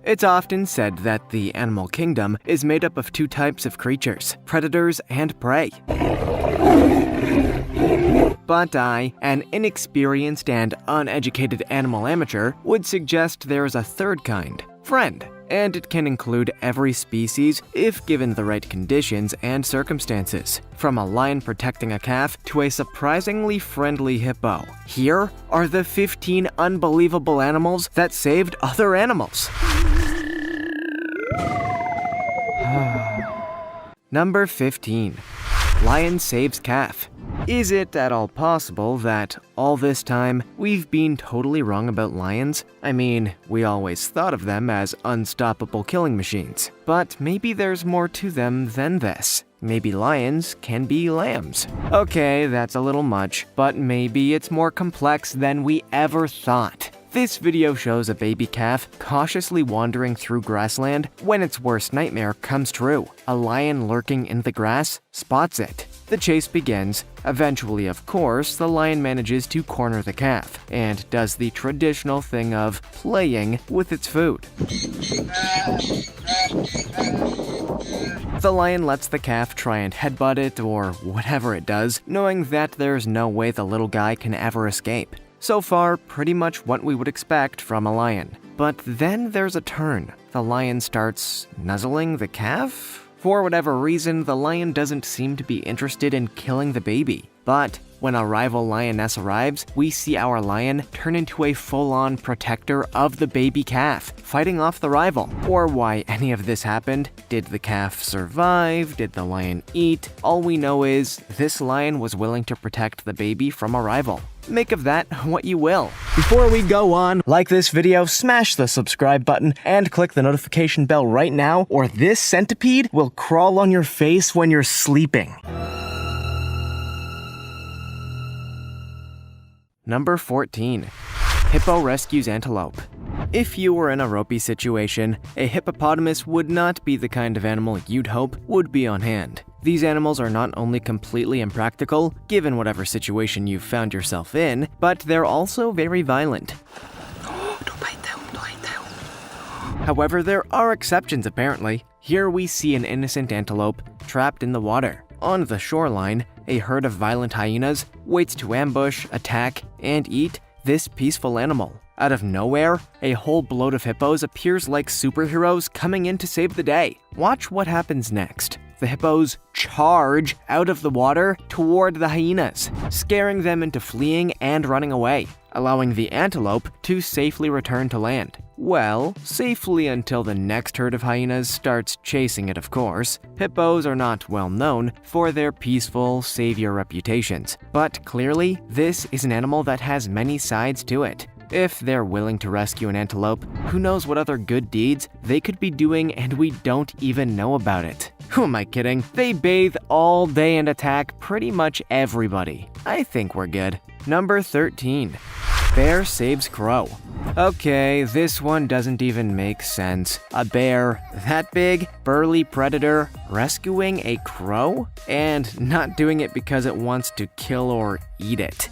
It's often said that the animal kingdom is made up of two types of creatures, predators and prey. But I, an inexperienced and uneducated animal amateur, would suggest there is a third kind, friend, and it can include every species if given the right conditions and circumstances. From a lion protecting a calf to a surprisingly friendly hippo. Here are the 15 unbelievable animals that saved other animals. Number 15. Lion saves calf. Is it at all possible that all this time we've been totally wrong about lions? I mean, we always thought of them as unstoppable killing machines. But maybe there's more to them than this. Maybe lions can be lambs. Okay, that's a little much, but maybe it's more complex than we ever thought. This video shows a baby calf cautiously wandering through grassland when its worst nightmare comes true. A lion lurking in the grass spots it. The chase begins. Eventually, of course, the lion manages to corner the calf and does the traditional thing of playing with its food. The lion lets the calf try and headbutt it or whatever it does, knowing that there's no way the little guy can ever escape. So far, pretty much what we would expect from a lion. But then there's a turn. The lion starts nuzzling the calf? For whatever reason, the lion doesn't seem to be interested in killing the baby. But when a rival lioness arrives, we see our lion turn into a full-on protector of the baby calf, fighting off the rival. Or why any of this happened? Did the calf survive? Did the lion eat? All we know is this lion was willing to protect the baby from a rival. Make of that what you will. Before we go on, like this video, smash the subscribe button, and click the notification bell right now, or this centipede will crawl on your face when you're sleeping. Number 14. Hippo rescues antelope. If you were in a ropey situation, a hippopotamus would not be the kind of animal you'd hope would be on hand. These animals are not only completely impractical, given whatever situation you've found yourself in, but they're also very violent. However, there are exceptions apparently. Here we see an innocent antelope trapped in the water. On the shoreline, a herd of violent hyenas waits to ambush, attack, and eat this peaceful animal. Out of nowhere, a whole bloat of hippos appears like superheroes coming in to save the day. Watch what happens next. The hippos charge out of the water toward the hyenas, scaring them into fleeing and running away, allowing the antelope to safely return to land. Well, safely until the next herd of hyenas starts chasing it, of course. Hippos are not well known for their peaceful savior reputations, but clearly, this is an animal that has many sides to it. If they're willing to rescue an antelope, who knows what other good deeds they could be doing and we don't even know about it. Who am I kidding? They bathe all day and attack pretty much everybody. I think we're good. Number 13. Bear saves crow. Okay, this one doesn't even make sense. A bear that big, burly predator rescuing a crow? And not doing it because it wants to kill or eat it.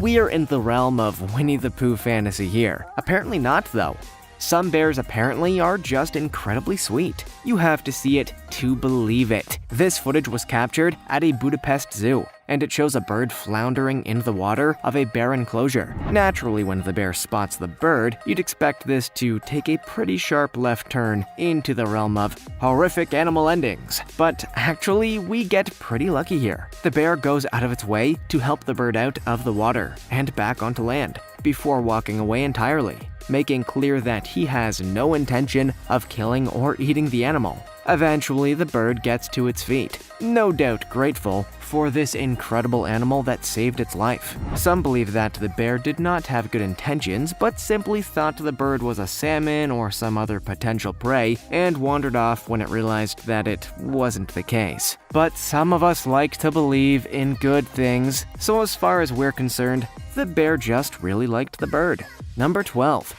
We are in the realm of Winnie the Pooh fantasy here. Apparently not, though. Some bears apparently are just incredibly sweet. You have to see it to believe it. This footage was captured at a Budapest zoo, and it shows a bird floundering in the water of a bear enclosure. Naturally, when the bear spots the bird, you'd expect this to take a pretty sharp left turn into the realm of horrific animal endings. But actually, we get pretty lucky here. The bear goes out of its way to help the bird out of the water and back onto land, before walking away entirely, making clear that he has no intention of killing or eating the animal. Eventually, the bird gets to its feet, no doubt grateful for this incredible animal that saved its life. Some believe that the bear did not have good intentions, but simply thought the bird was a salmon or some other potential prey, and wandered off when it realized that it wasn't the case. But some of us like to believe in good things, so as far as we're concerned, the bear just really liked the bird. Number 12.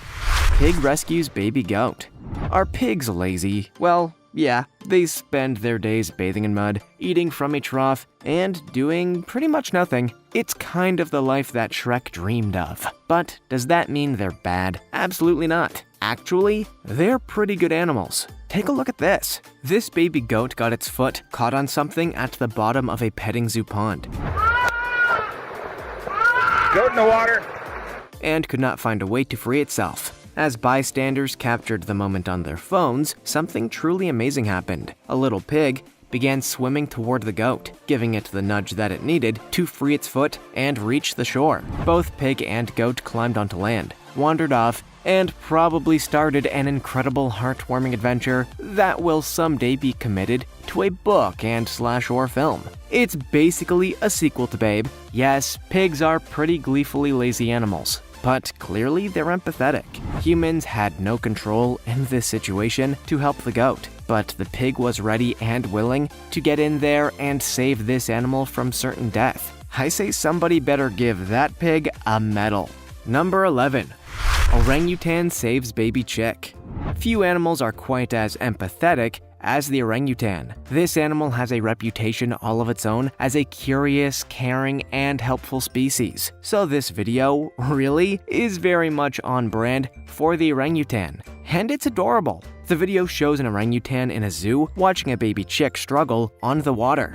Pig rescues baby goat. Are pigs lazy? Well, Yeah, they spend their days bathing in mud, eating from a trough, and doing pretty much nothing. It's kind of the life that Shrek dreamed of. But does that mean they're bad? Absolutely not. Actually, they're pretty good animals. Take a look at this. This baby goat got its foot caught on something at the bottom of a petting zoo pond. Goat in the water. And could not find a way to free itself. As bystanders captured the moment on their phones, something truly amazing happened. A little pig began swimming toward the goat, giving it the nudge that it needed to free its foot and reach the shore. Both pig and goat climbed onto land, wandered off, and probably started an incredible heartwarming adventure that will someday be committed to a book and/or film. It's basically a sequel to Babe. Yes, pigs are pretty gleefully lazy animals, but clearly they're empathetic. Humans had no control in this situation to help the goat, but the pig was ready and willing to get in there and save this animal from certain death. I say somebody better give that pig a medal. Number 11. Orangutan saves baby chick. Few animals are quite as empathetic as the orangutan. This animal has a reputation all of its own as a curious, caring, and helpful species. So this video really is very much on brand for the orangutan. And it's adorable. The video shows an orangutan in a zoo watching a baby chick struggle on the water.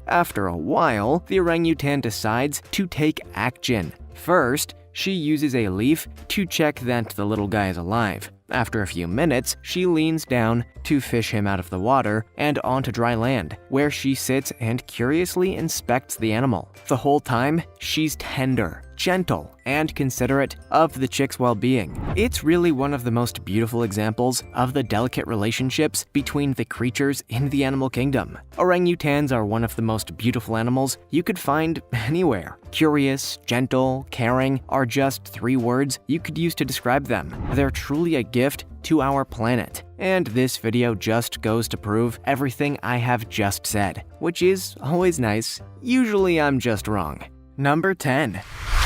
After a while, the orangutan decides to take action. First, she uses a leaf to check that the little guy is alive. After a few minutes, she leans down to fish him out of the water and onto dry land, where she sits and curiously inspects the animal. The whole time, she's tender, gentle, and considerate of the chick's well-being. It's really one of the most beautiful examples of the delicate relationships between the creatures in the animal kingdom. Orangutans are one of the most beautiful animals you could find anywhere. Curious, gentle, caring are just 3 words you could use to describe them. They're truly a gift to our planet. And this video just goes to prove everything I have just said, which is always nice. Usually I'm just wrong. Number 10.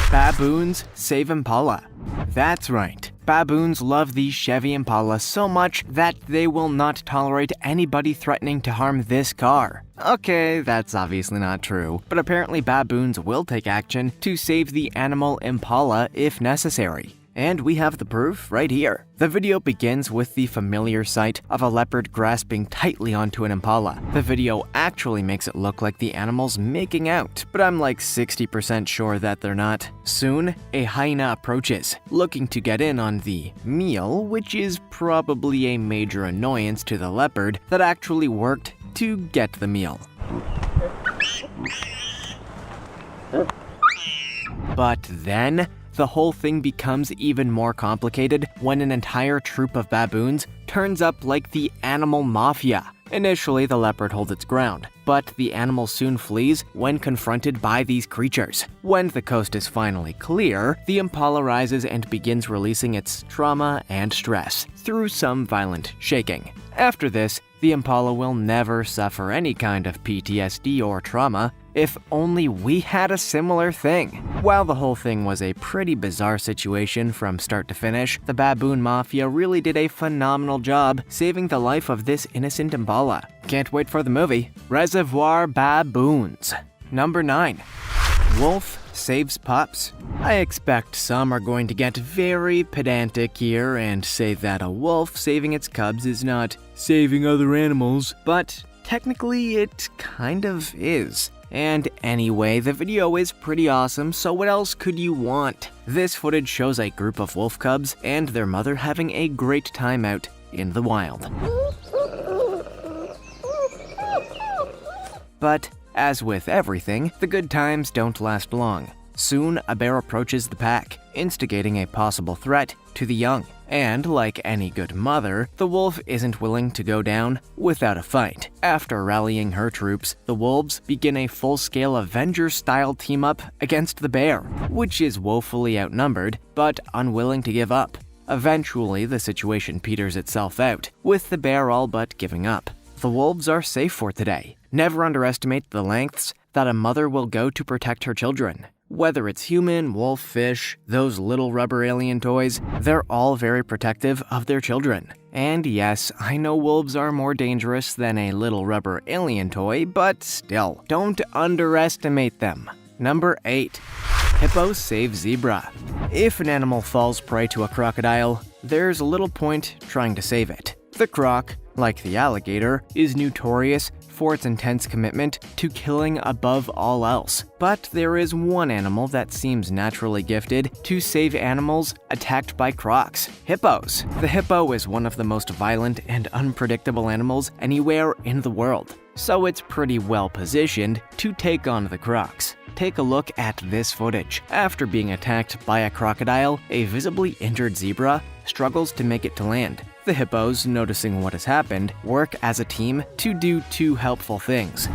Baboons save Impala. That's right. Baboons love the Chevy Impala so much that they will not tolerate anybody threatening to harm this car. Okay, that's obviously not true, but apparently baboons will take action to save the animal Impala if necessary. And we have the proof right here. The video begins with the familiar sight of a leopard grasping tightly onto an impala. The video actually makes it look like the animal's making out, but I'm like 60% sure that they're not. Soon, a hyena approaches, looking to get in on the meal, which is probably a major annoyance to the leopard that actually worked to get the meal. But then, the whole thing becomes even more complicated when an entire troop of baboons turns up like the animal mafia. Initially, the leopard holds its ground, but the animal soon flees when confronted by these creatures. When the coast is finally clear, the impala rises and begins releasing its trauma and stress through some violent shaking. After this, the impala will never suffer any kind of PTSD or trauma. If only we had a similar thing. While the whole thing was a pretty bizarre situation from start to finish, the baboon mafia really did a phenomenal job saving the life of this innocent impala. Can't wait for the movie. Reservoir Baboons. Number 9. Wolf saves pups. I expect some are going to get very pedantic here and say that a wolf saving its cubs is not saving other animals, but technically it kind of is. And anyway, the video is pretty awesome, so what else could you want? This footage shows a group of wolf cubs and their mother having a great time out in the wild. But as with everything, the good times don't last long. Soon, a bear approaches the pack, instigating a possible threat to the young. And like any good mother, the wolf isn't willing to go down without a fight. After rallying her troops, the wolves begin a full-scale Avengers-style team-up against the bear, which is woefully outnumbered, but unwilling to give up. Eventually, the situation peters itself out, with the bear all but giving up. The wolves are safe for today. Never underestimate the lengths that a mother will go to protect her children. Whether it's human, wolf, fish, those little rubber alien toys, they're all very protective of their children. And yes, I know wolves are more dangerous than a little rubber alien toy, but still, don't underestimate them. Number 8. Hippos save zebra. If an animal falls prey to a crocodile, there's little point trying to save it. The croc, like the alligator, is notorious for its intense commitment to killing above all else. But there is one animal that seems naturally gifted to save animals attacked by crocs: hippos. The hippo is one of the most violent and unpredictable animals anywhere in the world, so it's pretty well positioned to take on the crocs. Take a look at this footage. After being attacked by a crocodile, a visibly injured zebra struggles to make it to land. The hippos, noticing what has happened, work as a team to do two helpful things: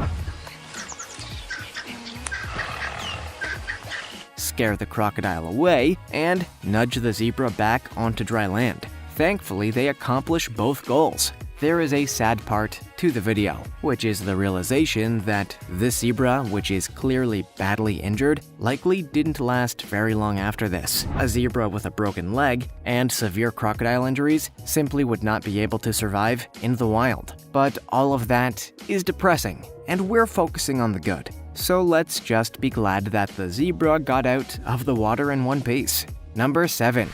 scare the crocodile away and nudge the zebra back onto dry land. Thankfully, they accomplish both goals. There is a sad part to the video, which is the realization that this zebra, which is clearly badly injured, likely didn't last very long after this. A zebra with a broken leg and severe crocodile injuries simply would not be able to survive in the wild. But all of that is depressing, and we're focusing on the good. So let's just be glad that the zebra got out of the water in one piece. Number 7.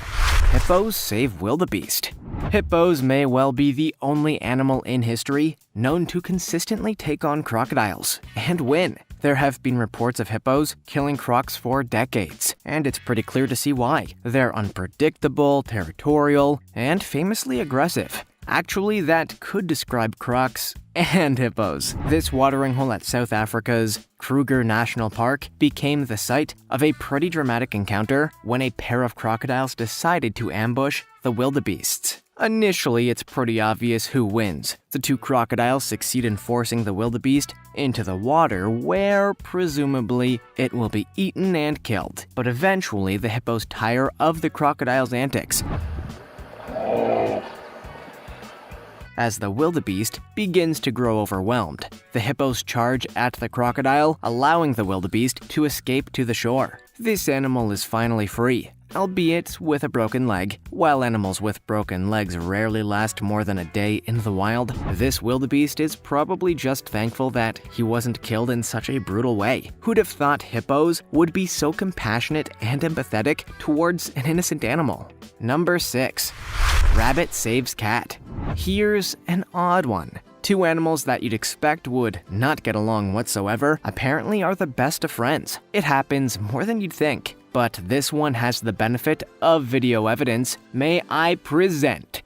Hippos save wildebeest. Hippos may well be the only animal in history known to consistently take on crocodiles and win. There have been reports of hippos killing crocs for decades, and it's pretty clear to see why. They're unpredictable, territorial, and famously aggressive. Actually, that could describe crocs and hippos. This watering hole at South Africa's Kruger National Park became the site of a pretty dramatic encounter when a pair of crocodiles decided to ambush the wildebeests. Initially, it's pretty obvious who wins. The two crocodiles succeed in forcing the wildebeest into the water where, presumably, it will be eaten and killed. But eventually, the hippos tire of the crocodile's antics as the wildebeest begins to grow overwhelmed. The hippos charge at the crocodile, allowing the wildebeest to escape to the shore. This animal is finally free, albeit with a broken leg. While animals with broken legs rarely last more than a day in the wild, this wildebeest is probably just thankful that he wasn't killed in such a brutal way. Who'd have thought hippos would be so compassionate and empathetic towards an innocent animal? Number 6. Rabbit saves cat. Here's an odd one. Two animals that you'd expect would not get along whatsoever apparently are the best of friends. It happens more than you'd think, but this one has the benefit of video evidence. May I present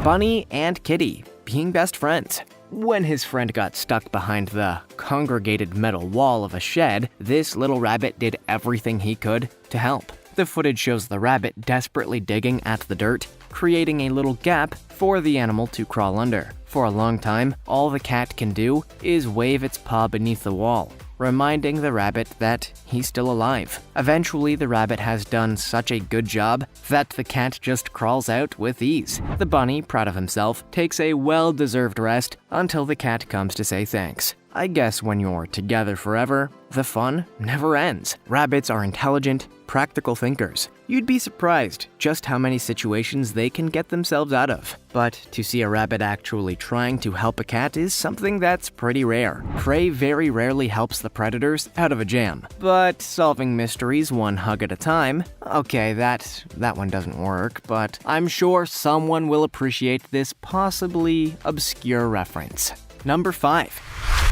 Bunny and Kitty being best friends. When his friend got stuck behind the congregated metal wall of a shed, this little rabbit did everything he could to help. The footage shows the rabbit desperately digging at the dirt, creating a little gap for the animal to crawl under. For a long time, all the cat can do is wave its paw beneath the wall, reminding the rabbit that he's still alive. Eventually, the rabbit has done such a good job that the cat just crawls out with ease. The bunny, proud of himself, takes a well-deserved rest until the cat comes to say thanks. I guess when you're together forever, the fun never ends. Rabbits are intelligent, practical thinkers. You'd be surprised just how many situations they can get themselves out of. But to see a rabbit actually trying to help a cat is something that's pretty rare. Prey very rarely helps the predators out of a jam. But solving mysteries one hug at a time, okay, that one doesn't work, but I'm sure someone will appreciate this possibly obscure reference. Number 5.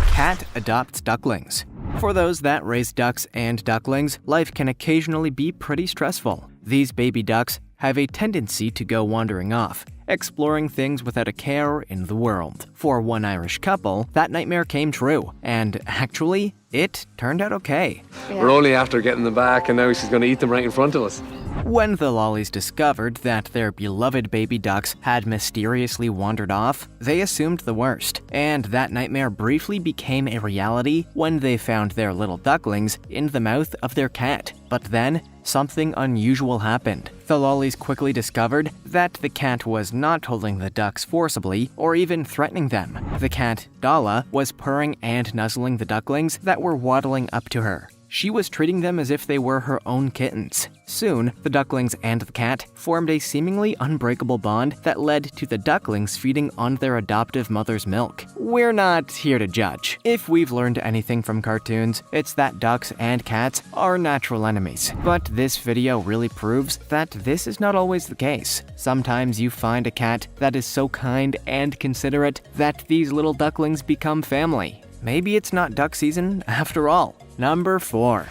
Cat adopts ducklings. For those that raise ducks and ducklings, life can occasionally be pretty stressful. These baby ducks have a tendency to go wandering off, exploring things without a care in the world. For one Irish couple, that nightmare came true, and actually, it turned out okay. We're only after getting them back, and now she's going to eat them right in front of us. When the lollies discovered that their beloved baby ducks had mysteriously wandered off, they assumed the worst, and that nightmare briefly became a reality when they found their little ducklings in the mouth of their cat. But then, something unusual happened. The lollies quickly discovered that the cat was not holding the ducks forcibly or even threatening them. The cat, Dala, was purring and nuzzling the ducklings that were waddling up to her. She was treating them as if they were her own kittens. Soon, the ducklings and the cat formed a seemingly unbreakable bond that led to the ducklings feeding on their adoptive mother's milk. We're not here to judge. If we've learned anything from cartoons, it's that ducks and cats are natural enemies. But this video really proves that this is not always the case. Sometimes you find a cat that is so kind and considerate that these little ducklings become family. Maybe it's not duck season after all. Number 4.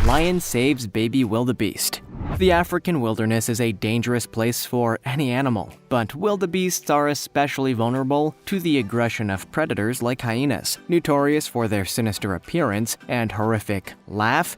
Lion saves baby wildebeest. The African wilderness is a dangerous place for any animal, but wildebeests are especially vulnerable to the aggression of predators like hyenas, notorious for their sinister appearance and horrific laugh.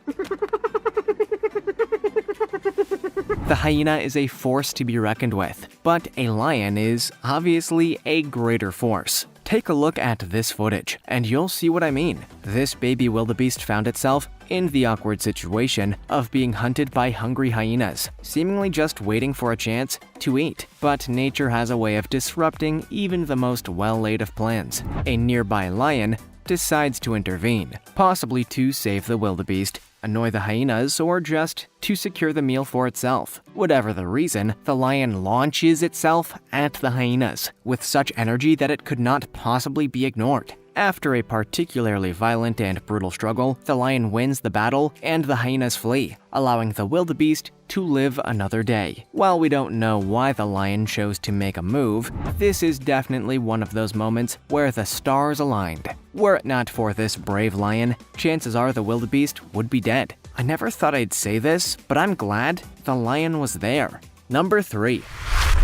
The hyena is a force to be reckoned with, but a lion is obviously a greater force. Take a look at this footage, and you'll see what I mean. This baby wildebeest found itself in the awkward situation of being hunted by hungry hyenas, seemingly just waiting for a chance to eat. But nature has a way of disrupting even the most well-laid of plans. A nearby lion decides to intervene, possibly to save the wildebeest, annoy the hyenas, or just to secure the meal for itself. Whatever the reason, the lion launches itself at the hyenas with such energy that it could not possibly be ignored. After a particularly violent and brutal struggle, the lion wins the battle and the hyenas flee, allowing the wildebeest to live another day. While we don't know why the lion chose to make a move, this is definitely one of those moments where the stars aligned. Were it not for this brave lion, chances are the wildebeest would be dead. I never thought I'd say this, but I'm glad the lion was there. Number 3.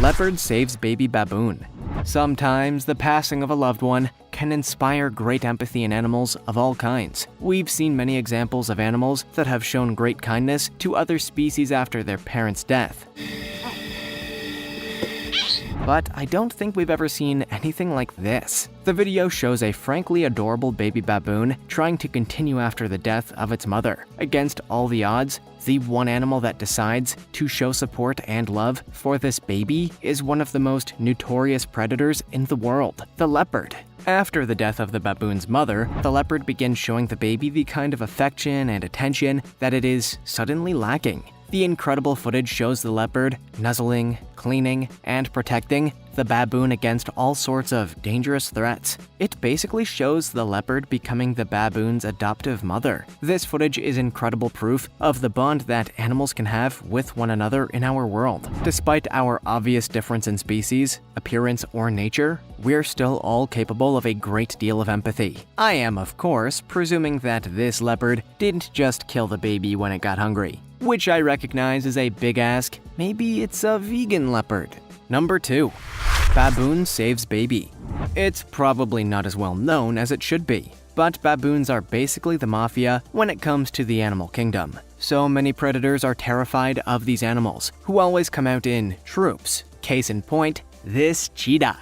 Leopard saves baby baboon. Sometimes the passing of a loved one can inspire great empathy in animals of all kinds. We've seen many examples of animals that have shown great kindness to other species after their parents' death. But I don't think we've ever seen anything like this. The video shows a frankly adorable baby baboon trying to continue after the death of its mother. Against all the odds, the one animal that decides to show support and love for this baby is one of the most notorious predators in the world, the leopard. After the death of the baboon's mother, the leopard begins showing the baby the kind of affection and attention that it is suddenly lacking. The incredible footage shows the leopard nuzzling, cleaning, and protecting the baboon against all sorts of dangerous threats. It basically shows the leopard becoming the baboon's adoptive mother. This footage is incredible proof of the bond that animals can have with one another in our world. Despite our obvious difference in species, appearance, or nature, we're still all capable of a great deal of empathy. I am, of course, presuming that this leopard didn't just kill the baby when it got hungry, which I recognize is a big ask. Maybe it's a vegan leopard. Number 2. Baboon saves baby. It's probably not as well known as it should be, but baboons are basically the mafia when it comes to the animal kingdom. So many predators are terrified of these animals, who always come out in troops. Case in point, this cheetah.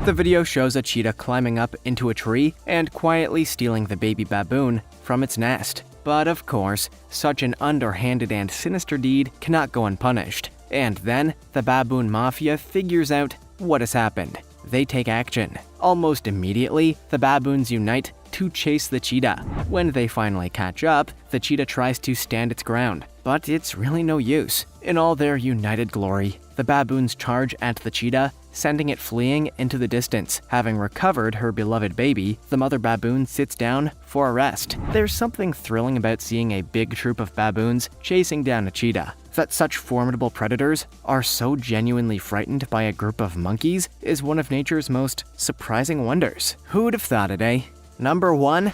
The video shows a cheetah climbing up into a tree and quietly stealing the baby baboon from its nest. But of course, such an underhanded and sinister deed cannot go unpunished. And then, the baboon mafia figures out what has happened. They take action. Almost immediately, the baboons unite to chase the cheetah. When they finally catch up, the cheetah tries to stand its ground, but it's really no use. In all their united glory, the baboons charge at the cheetah, sending it fleeing into the distance. Having recovered her beloved baby, the mother baboon sits down for a rest. There's something thrilling about seeing a big troop of baboons chasing down a cheetah. That such formidable predators are so genuinely frightened by a group of monkeys is one of nature's most surprising wonders. Who'd have thought it, eh? Number 1.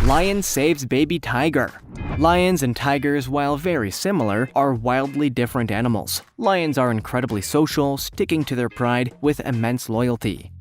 Lion saves baby tiger. Lions and tigers, while very similar, are wildly different animals. Lions are incredibly social, sticking to their pride with immense loyalty.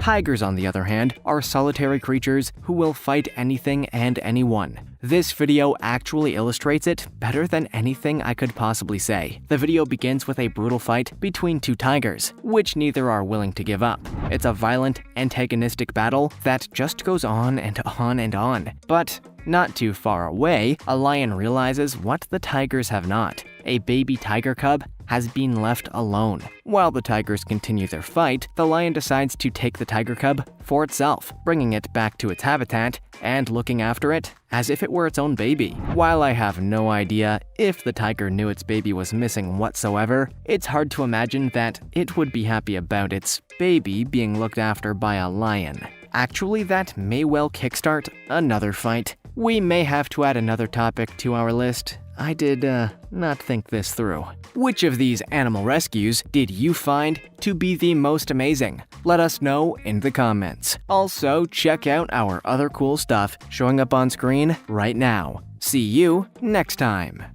Tigers, on the other hand, are solitary creatures who will fight anything and anyone. This video actually illustrates it better than anything I could possibly say. The video begins with a brutal fight between two tigers, which neither are willing to give up. It's a violent, antagonistic battle that just goes on and on and on. But not too far away, a lion realizes what the tigers have not. A baby tiger cub has been left alone. While the tigers continue their fight, the lion decides to take the tiger cub for itself, bringing it back to its habitat and looking after it as if it were its own baby. While I have no idea if the tiger knew its baby was missing whatsoever, it's hard to imagine that it would be happy about its baby being looked after by a lion. Actually, that may well kickstart another fight. We may have to add another topic to our list. I did not think this through. Which of these animal rescues did you find to be the most amazing? Let us know in the comments. Also, check out our other cool stuff showing up on screen right now. See you next time.